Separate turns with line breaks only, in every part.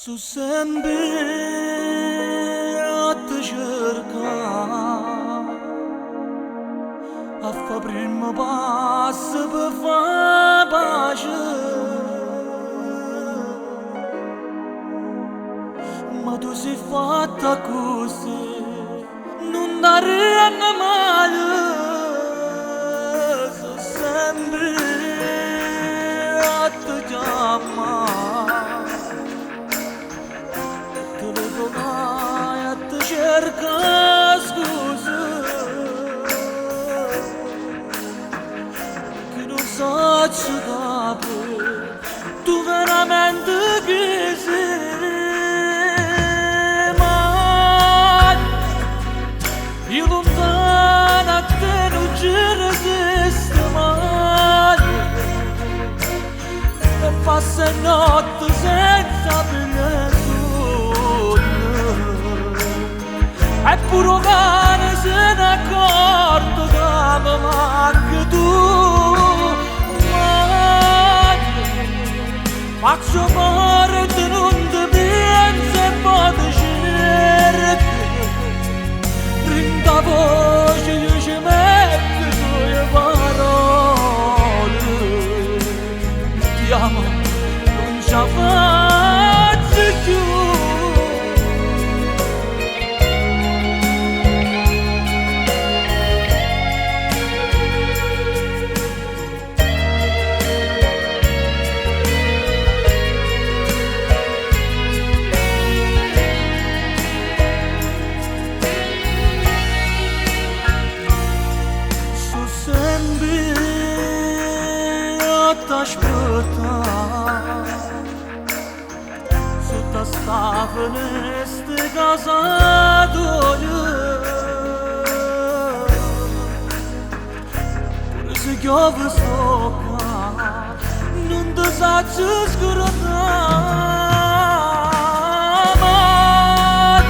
Su sembri a te cercare, a fa primo passo per fare pace, ma tu sei fatta così, non dare male. Su sembri a te chiamare, telefonai a te cercare scusa, che non so capire tu veramente chi sei, ma io lontano a te non ci resisto mai, e passa notte senza pigliare. Eppure un cane se ne è accorto che mi manchi tu, ma faccio amore e non ti penso e poi ti cerco, rinda voce io ci metto le tue parole, ti amo, non ce la faccio più. T'aspetta sotto sta finestra casa tua, pure se piove sopra non ti saggio scordare, ma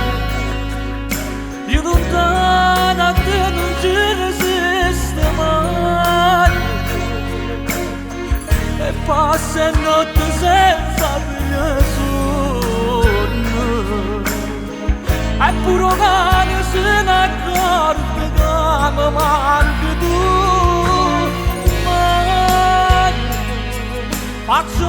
io lontano a te non ci resisto mai, e passa notte senza pigliare sonno, eppure un cane se ne accorge che mi manchi tu, ma faccio